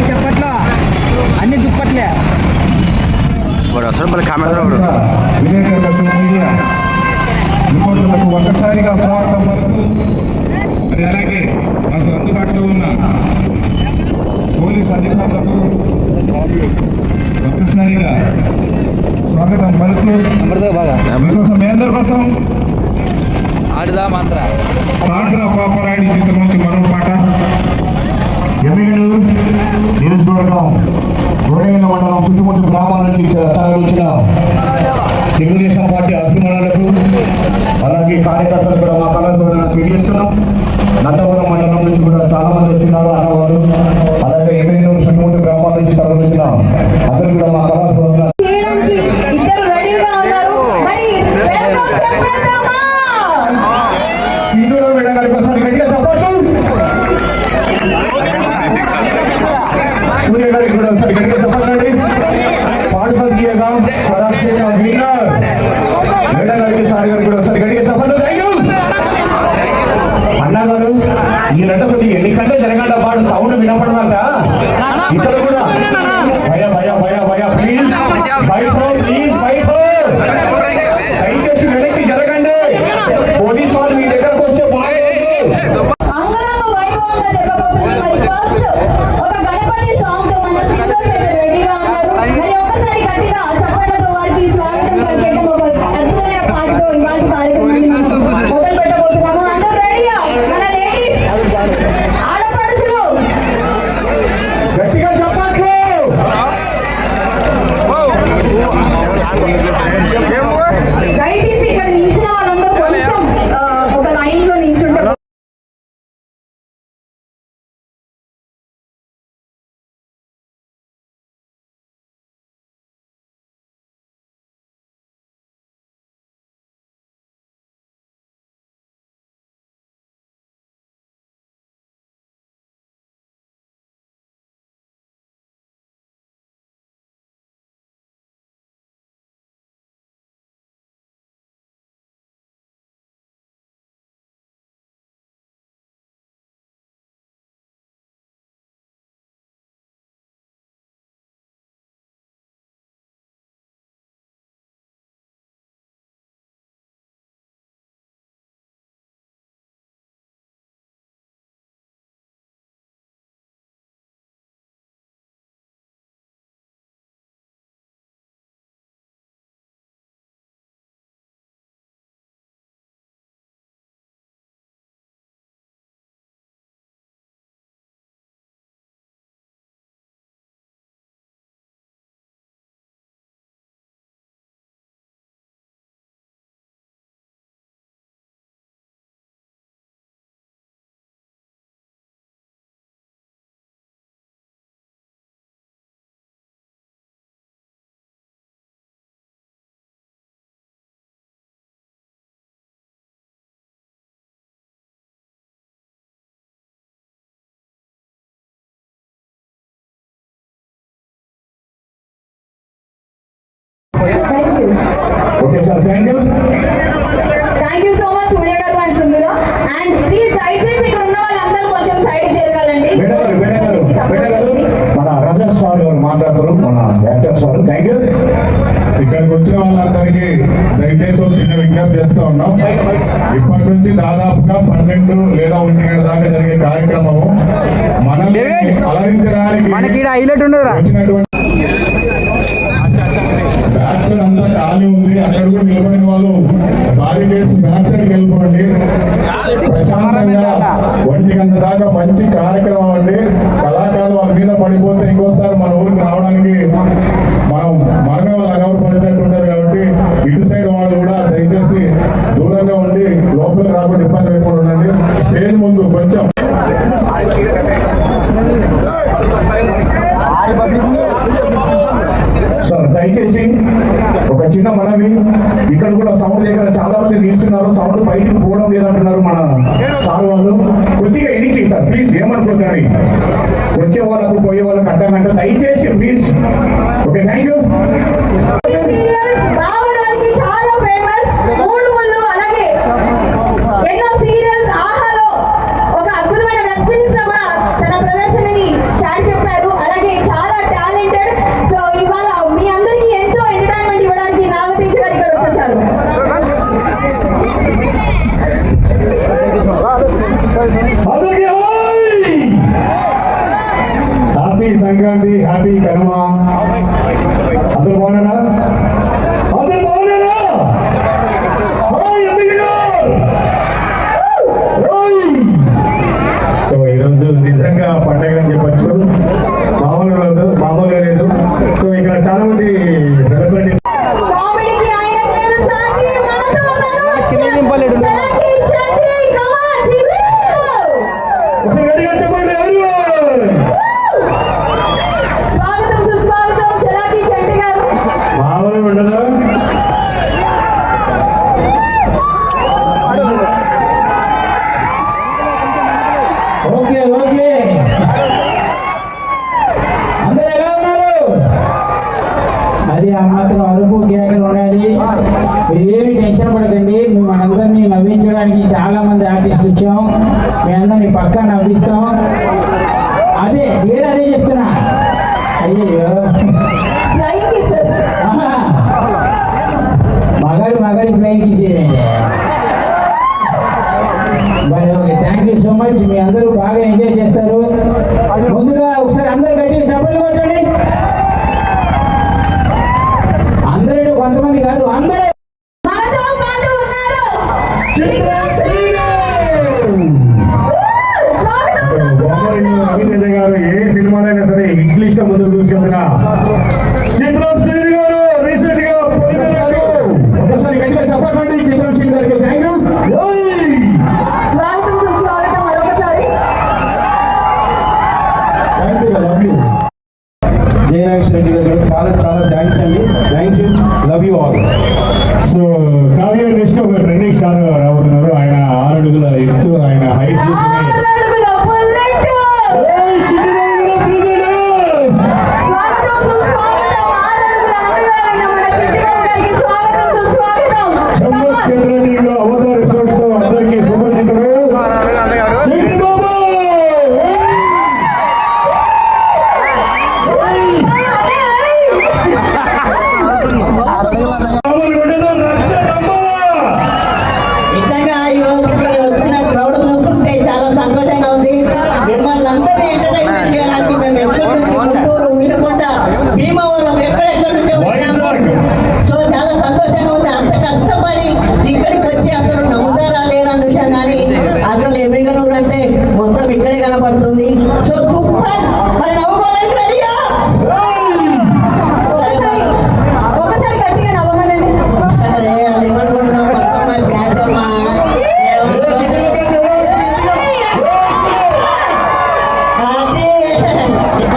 చెప్పట్లో అన్ని దుప్పట్లే అసలు కెమెరా రిపోర్టర్లకు ఒక్కసారిగా స్వాగతం పలుకుతూ మరి అలాగే మనకు అందుబాటులో ఉన్న పోలీస్ అధికారులకు ఒక్కసారిగా స్వాగతం పలుకుతూ మీకోసం మీ అందరి కోసం ఆడుదా మాత్ర పాండ్ర పాపరాయుడి చిత్రం నుంచి మరో పాట. ఎమ్మిగనూరు నియోజకవర్గం గోడగల్ల మండలం చుట్టుముట్టు గ్రామాల నుంచి తరలించిన తెలుగుదేశం పార్టీ అభిమానులకు అలాగే కార్యకర్తలు కూడా మా కళాకారులను తెలియజేస్తున్నాం. నందవరం మండలం నుంచి కూడా చాలా మంది వచ్చినారు అన్నవారు, అలాగే ఎమ్మిగనూరు చుట్టుముట్టు గ్రామాల నుంచి తరలించిన అందరూ కూడా మా కళాకారులను సింధూరం మేడం గారి కోసం గట్టిగా చెప్పచ్చు. సూర్య గారికి కూడా ఒకసారి గట్టిగా చెప్పండి. పాడుపతిగా స్వరాజ్యంగా విన్నర్ మేడం గారికి సార్ గారికి కూడా ఒకసారి గట్టిగా చెప్పండి. థ్యాంక్ యూ అన్నగారు. ఈ రెండవది ఎన్నికంటే జరగండి పాడు సౌండ్ వినపడదంట. ఇక్కడ కూడా భయ భయ భయ భయ ప్లీజ్ బయట ప్లీజ్ బయట దయచేసి వెనక్కి జరగండి. పోలీస్ వాళ్ళు మీ దగ్గరకు వస్తే గట్టిగా చెప్పట్లు. దయచేసి ఇక్కడ నిలిచిన వాళ్ళందరూ కొంచెం ఒక లైన్ లో నిల్చుంటారు. Okay sir, thank you. Thank you so much Surya garu and Sundara. And please దయచేసి ఇక్కడ ఉన్న వాళ్ళందరూ కొంచెం సైడ్ జరగాలండి. మన రజత్ సార్ గారు మాట్లాడతారు, మన యాక్టర్ సార్. Thank you. ఇక్కడికి వచ్చిన వాళ్ళందరికీ దయచేసి ఒక చిన్న విజ్ఞప్తి చేస్తూ ఉన్నాం. ఇప్పటి నుంచి దాదాపుగా 12 లేదా 1 గంటల దాకా జరిగే కార్యక్రమము మనల్ని అలరించడానికి వచ్చినటువంటి బ్యాక్ సైడ్ అంతా ఖాళీ ఉంది. అక్కడ కూడా నిలబడిన వాళ్ళు బారికేడ్స్ బ్యాక్ సైడ్కి వెళ్ళిపోండి. ప్రశాంతంగా 1 గంట దాకా మంచి కార్యక్రమం అండి. కళాకారులు వాళ్ళ మీద పడిపోతే ఇంకోసారి మన ఊరికి రావడానికి మనమే వాళ్ళ అగౌరవపరిచినట్టు ఉంటుంది. కాబట్టి ఇటు సైడ్ వాళ్ళు కూడా దయచేసి దూరంగా ఉండి లోపలికి రాకుండా ఇబ్బంది లేకుండా ఉండండి. స్టేజ్ ముందు కొంచెం సార్ దయచేసి ఒక చిన్న మనవి. ఇక్కడ కూడా సౌండ్ దగ్గర చాలా మంది నిల్చున్నారు, సౌండ్ బయటికి పోవడం లేదంటున్నారు మన సార్ వాళ్ళు. కొద్దిగా ఎనికి సార్ ప్లీజ్, ఏమనుకుంటున్నాను వచ్చే వాళ్ళకు పోయే వాళ్ళకి అడ్డమంటే దయచేసి ప్లీజ్. Okay, thank you. చాలా ఫేమస్ అలాగే నవ్వించడానికి చాలా మంది ఆర్టిస్టులు ఇచ్చాం. మీ అందరినీ పక్కా నవ్విస్తాం. అదే నేను అదే చెప్తున్నా. అయ్యో ఫ్లయింగ్ కిసెస్. మగాడి ఫ్లైంగ్ తీసేయండి. Okay, thank you so much. మీ అందరూ బాగా ఎంజాయ్ చేస్తారు. ముందుగా ఒకసారి అందరు గట్టిగా చప్పట్లు కొట్టండి. అందరూ కొంతమంది కాదు, అందరూ. మనతో పాటు ఉన్నారు. రవీంద్ర గారు ఏ సినిమాలైనా సరే ఇంగ్లీష్ లో ముందు చూసుకెళ్తున్నా చిత్రం శ్రీ గారు రీసెంట్ గా ఒకసారి గట్టిగా చెప్పండి. చిత్రం శ్రీ గారికి థ్యాంక్ యూ. స్వాగతం సుస్వాగతం మరొకసారి. జయనాగేశ్వర రెడ్డి గారు చాలా చాలా థ్యాంక్స్ అండి. Thank you, love you all. So Kavya next ఒక ట్రెండింగ్ స్టార్ రాబోతున్నారు. ఆయన 6 అడుగుల ఎత్తు, ఆయన హైట్ చూసుకుని అడుగుల బుల్లెట్. స్వాగతం సుస్వాగతం. 6 అడుగుల అందగారైన మన చిట్టిబాబు గారికి స్వాగతం సుస్వాగతం. చంద్రనీలో అవతార రిసార్ట్ తో అందరికీ సుపరిచితుడు చిట్టిబాబు. నిజంగా ఈరోజు ఇక్కడ వచ్చిన క్రౌడ్ చూస్తుంటే చాలా సంతోషంగా ఉంది. మిమ్మల్ని అందరినీ ఎంటర్టైన్మెంట్ చేయడానికి మేము ఎక్కడి నుంచి గుంటూరు, వినుకొండ, భీమవరం ఎక్కడెక్కడి నుంచో వచ్చాము. సో చాలా సంతోషంగా ఉంది. అంత కష్టపడి ఇక్కడికి వచ్చి అసలు నమ్ముతారా లేరా అన్న విషయం కానీ అసలు ఎమ్మిగనూరు అంటే మొత్తం ఇక్కడే కనపడుతుంది. So super. మరి నవ్వుకోవడానికి రెడీగా? ఒకసారి గట్టిగా నవ్వమనండి. అరే అది ఏమనుకుంటున్నాం, మొత్తం మరి బ్యాచ్ అమ్మా.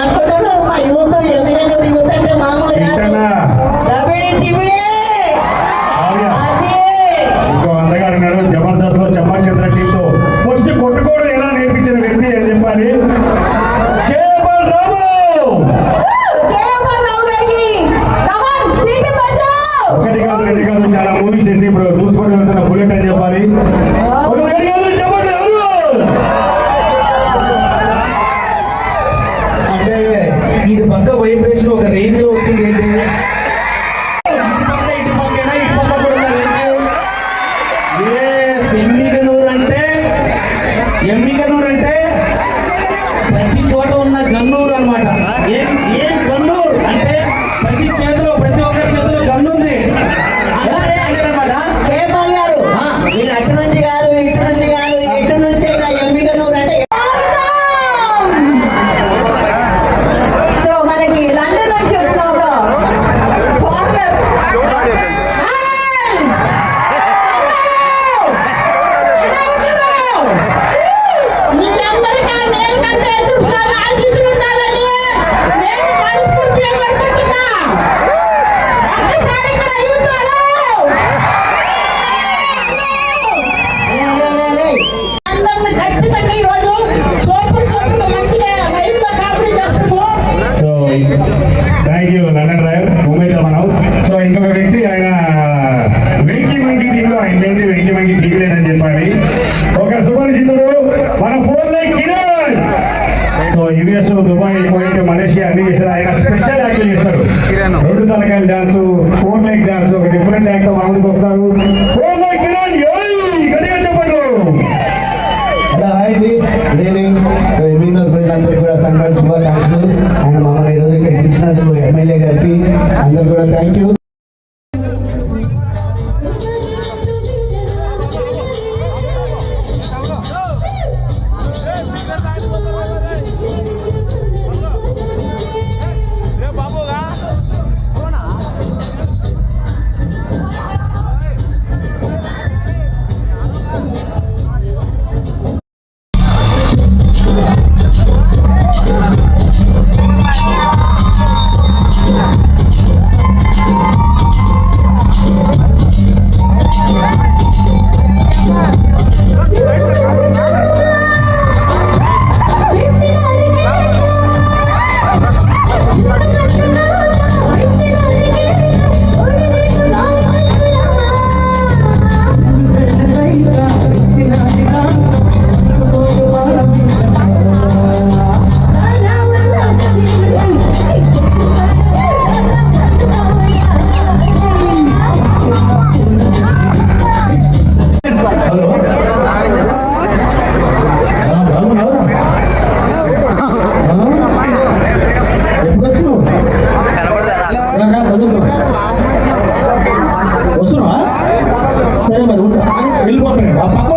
అనుకుంటున్నాడు మా యూత్ ఎమ్మిగనూరు యూత్ అంటే మామూలు కాదు. దబిడి తిబిడి. అదే ఇంకో అందగారు ఉన్నారు. జబర్దస్త్ లో చంద్ర టీమ్ తో ఫస్ట్ కొట్టుకోవడం ఎలా నేర్పించిన వ్యక్తి అని చెప్పాలి. కేవల్ రావు. కేవల్ రావు గారికి కమాన్ సీట్ బచావ్. ఒకటి కాదు రెండు కాదు చాలా మూవీస్ చేసి ఇప్పుడు దూసుకొని వెళ్తున్న బుల్లెట్ అని చెప్పాలి. ఒకటి కాదు చెప్పండి ఎవరు? అంటే ఇటు పక్క వైబ్రేషన్ ఒక రేంజ్ లో వస్తుంది. ఏంటి ఇటు పక్కన ఇటు పక్క కూడా ఉన్న రేంజ్. ఎమ్మిగనూరు అంటే ప్రతి చోట ఉన్న గన్నూరు అన్నమాట. ఏం గన్నూరు అంటే ప్రతి చేతిలో, ప్రతి ఒక్కరి చేతిలో గన్ను ఉంది అన్నమాట. కేపాల్ గారు మీరు అటు నుంచి కాదు, ఇటు నుంచి కాదు, ఇటు నుంచి ఎమ్మిగనూరు అంటే సో మనకి లండన్ నుంచి వచ్చిన ఒక ఫారినర్. మీరందరికీ నేను కంటే సుఖాలు ఆశీస్సులు ఉండాలని నేను మనస్ఫూర్తిగా కోరుకుంటున్నా. ఒక్కసారి ఇక్కడ యూతాలు అందరిని ఖచ్చితంగా ఈరోజు సూపర్ మంచిగా లైవ్ లో కామెడీ చేస్తాము. So thank you London driver ముంబైలో మనం. సో ఇంకొక వ్యక్తి ఆయన వెంకి మంకి టీంలో ఆయన లేని వెంకి మంకి టీం లేదని చెప్పాలి. ఒక సుపరిచితుడు మన 4 like Kiran. So US, Dubai, Kuwait, Malaysia అన్ని చేశారు. ఆయన స్పెషల్ యాక్ట్ చేస్తారు. 2 తలకాయల డాన్స్, 4 లైక్ డాన్స్, ఒక డిఫరెంట్ యాక్ట్ మన ముందుకు వస్తారు. 4 లైక్ కిరణ్ గట్టిగా చెప్పండి. హలో హాయ్ అండి, గుడ్ ఈవినింగ్. సో ఎమ్మిగనూరు ప్రజలందరికీ కూడా సంక్రాంతి శుభాకాంక్షలు. అండ్ మమ్మల్ని ఈరోజు ఇక్కడ ఇచ్చినందుకు ఎమ్మెల్యే గారికి అందరూ కూడా థ్యాంక్ యూ.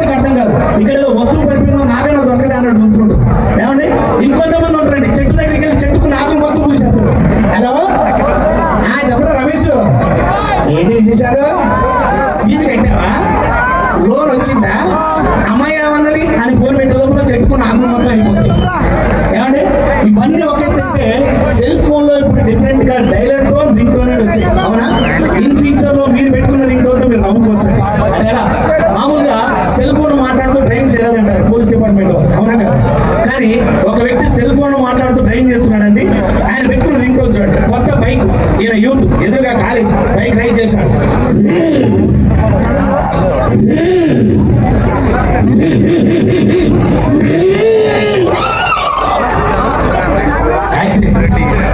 వాళ్ళకి అర్థం కాదు. ఇక్కడ ఏదో వస్తువు పడిపోయిందో నాగన దొరకదే అన్నట్టు చూస్తుంటారు. ఏమండి ఇంకొంతమంది ఉంటారండి చెట్టు దగ్గరికి వెళ్ళి చెట్టుకు నాగం మొత్తం పూసేస్తారు. హలో చెప్పరా రమేష్, ఏంటి విశేషాలు? ఫీజు కట్టావా? లోన్ వచ్చిందా? అమ్మాయి ఏమన్నది అని ఫోన్ పెట్టే లోపల చెట్టుకు నాగం మొత్తం అయిపోతుంది. ఏమండి ఇవన్నీ ఒకేంటే సెల్ ఫోన్ లో ఇప్పుడు డిఫరెంట్ గా డైలర్ టోన్ రింగ్ టోన్ అని వచ్చాయి. అవునా? ఇన్ ఫ్యూచర్ లో మీరు పెట్టుకున్న రింగ్ టోన్ తో మీరు నవ్వుకోవచ్చు. అది ఎలా? మామూలుగా సెల్ ఫోన్ మాట్లాడుతూ డ్రైవింగ్ చేయలేదంటారు పోలీస్ డిపార్ట్మెంట్ లో, అవునా కదా? కానీ ఒక వ్యక్తి సెల్ ఫోన్ మాట్లాడుతూ డ్రైవింగ్ చేస్తున్నాడండి. ఆయన పెట్టుకున్న రింగ్ టోన్ చూడండి. కొత్త బైక్, ఈయన యూత్ ఎదురుగా కాలేజ్ బైక్ రైడ్ చేశాడు.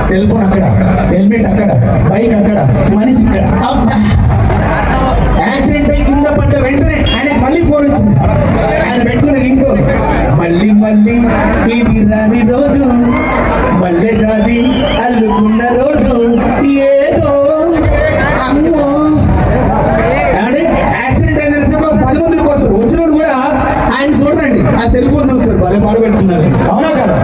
సెల్ ఫోన్ అక్కడ, హెల్మెట్ అక్కడ, బైక్ అక్కడ, మనిషి ఇక్కడ. యాక్సిడెంట్ అయి కింద పడ్డ వెంటనే ఆయన మళ్ళీ ఫోన్ వచ్చింది. ఆయన పెట్టుకున్న రింగ్ టోన్ మళ్ళీ మళ్ళీ ఇది రాని రోజు, మళ్ళీ జాజి అల్లుకున్న రోజు ఏదో అమ్మో. అంటే యాక్సిడెంట్ అయిన 10 మందికి వస్తారు, వచ్చిన కూడా ఆయన చూడండి ఆ సెల్ ఫోన్ చూస్తారు, వాళ్ళు పాడుపెట్టుకున్నారు. అవునా కదా?